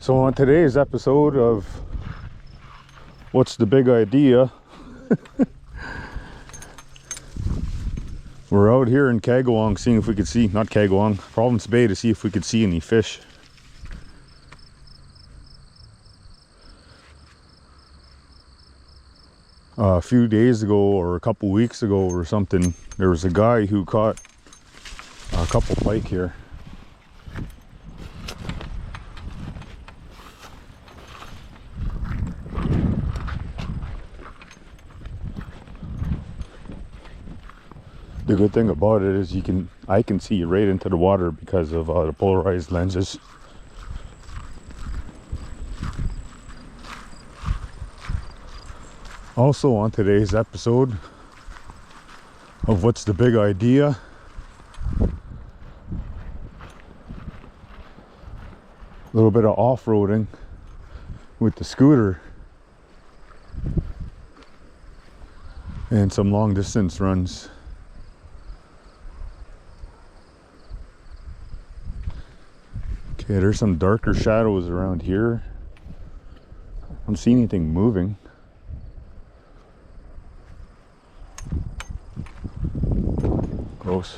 So on today's episode of What's the Big Idea, we're out here in Kagawang seeing if we could see, not Kagawang, Province Bay, to see if we could see any fish. A few days ago or a couple weeks ago or something, there was a guy who caught a couple pike here. The good thing about it is I can see right into the water because of the polarized lenses. Also on today's episode of What's the Big Idea, a little bit of off-roading with the scooter and some long distance runs. Okay, there's some darker shadows around here. I don't see anything moving. Close.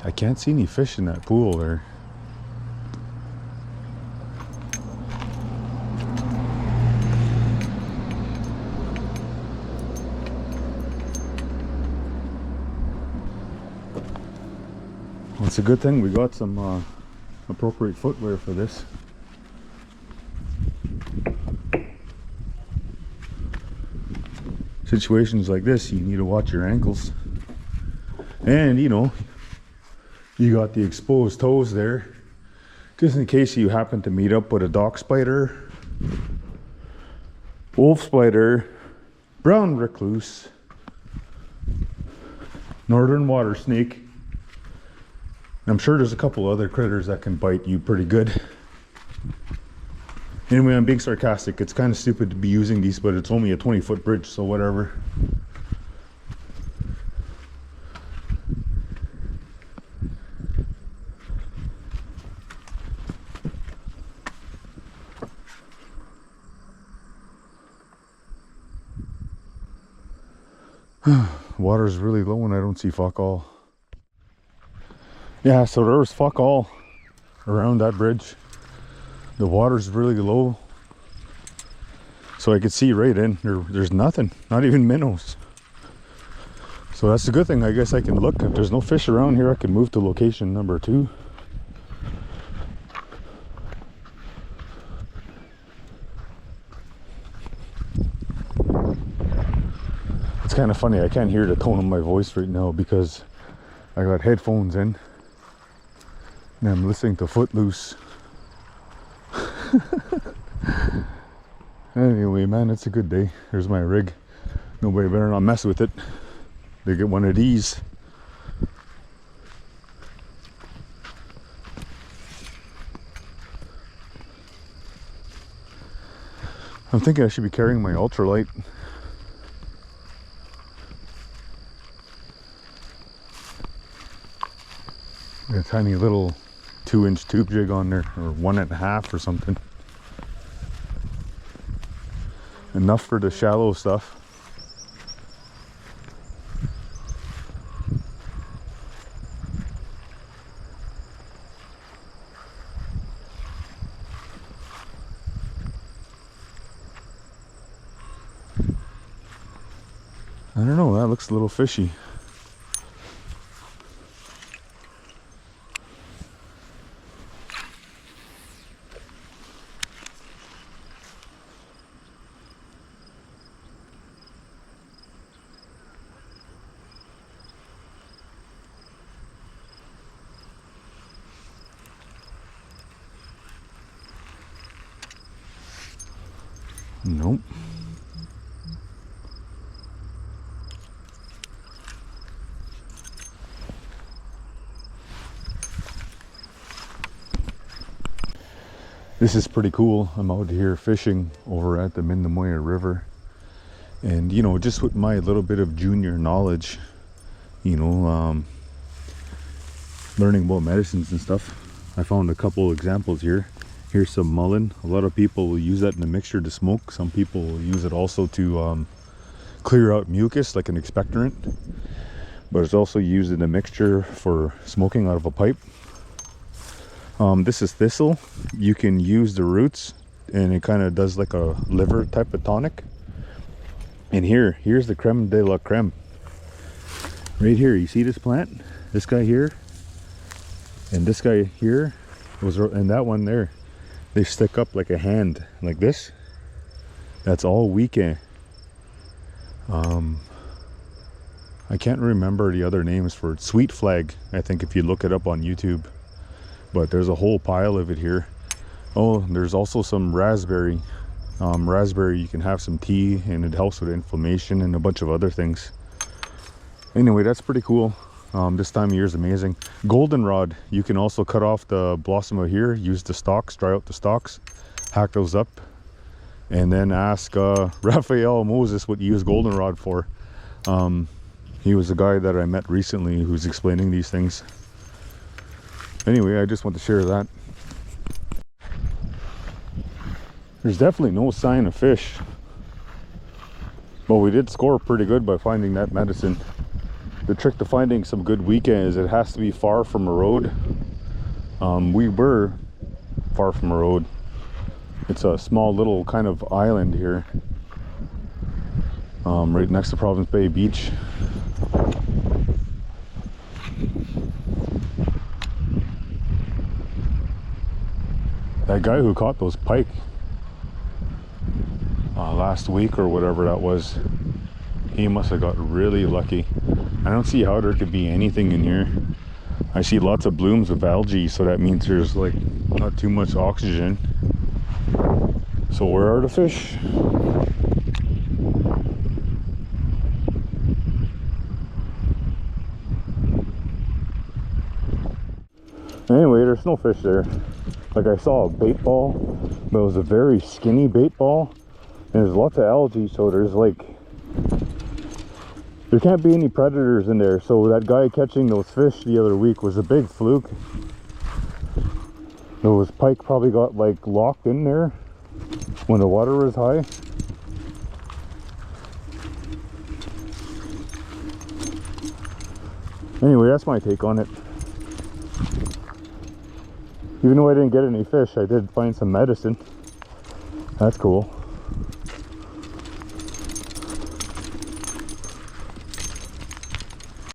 I can't see any fish in that pool there. Well, it's a good thing we got some appropriate footwear for this. Situations like this, you need to watch your ankles. And you know, you got the exposed toes there, just in case you happen to meet up with a dock spider, wolf spider, brown recluse, northern water snake. I'm sure there's a couple other critters that can bite you pretty good. Anyway, I'm being sarcastic. It's kind of stupid to be using these, but it's only a 20-foot bridge, so whatever. Water's really low and I don't see fuck all. Yeah, so there was fuck all around that bridge. The water's really low, so I could see right in. There's nothing, not even minnows. So that's a good thing. I guess I can look. If there's no fish around here, I can move to location number 2. It's kind of funny, I can't hear the tone of my voice right now because I got headphones in and I'm listening to Footloose. Anyway, man, it's a good day. There's my rig. Nobody better not mess with it. They get one of these. I'm thinking I should be carrying my ultralight. A tiny little 2-inch tube jig on there, or 1.5 or something. Enough for the shallow stuff. I don't know, that looks a little fishy. Nope. This is pretty cool. I'm out here fishing over at the Mindemoya River. And, you know, just with my little bit of junior knowledge, you know, learning about medicines and stuff, I found a couple examples here. Here's some mullein. A lot of people will use that in a mixture to smoke. Some people will use it also to clear out mucus, like an expectorant. But it's also used in a mixture for smoking out of a pipe. This is thistle. You can use the roots, and it kind of does like a liver type of tonic. And here's the creme de la creme. Right here, you see this plant? This guy here, and this guy here, and that one there. They stick up like a hand, like this. That's all weekend. I can't remember the other names for it. Sweet flag, I think, if you look it up on YouTube. But there's a whole pile of it here. Oh, there's also some raspberry. Raspberry, you can have some tea, and it helps with inflammation and a bunch of other things. Anyway, that's pretty cool. This time of year is amazing. Goldenrod, you can also cut off the blossom of here, use the stalks, dry out the stalks, hack those up, and then ask Raphael Moses what you use goldenrod for. He was the guy that I met recently who's explaining these things. Anyway, I just want to share that. There's definitely no sign of fish, but we did score pretty good by finding that medicine. The trick to finding some good weekend is it has to be far from a road. We were far from a road. It's a small little kind of island here, right next to Province Bay Beach. That guy who caught those pike last week or whatever that was, he must have got really lucky. I don't see how there could be anything in here. I see lots of blooms of algae, so that means there's like not too much oxygen. So where are the fish? Anyway, there's no fish there. Like, I saw a bait ball, but it was a very skinny bait ball, and there's lots of algae, so there's like, there can't be any predators in there. So that guy catching those fish the other week was a big fluke. Those pike probably got like locked in there when the water was high. Anyway, that's my take on it. Even though I didn't get any fish, I did find some medicine. That's cool.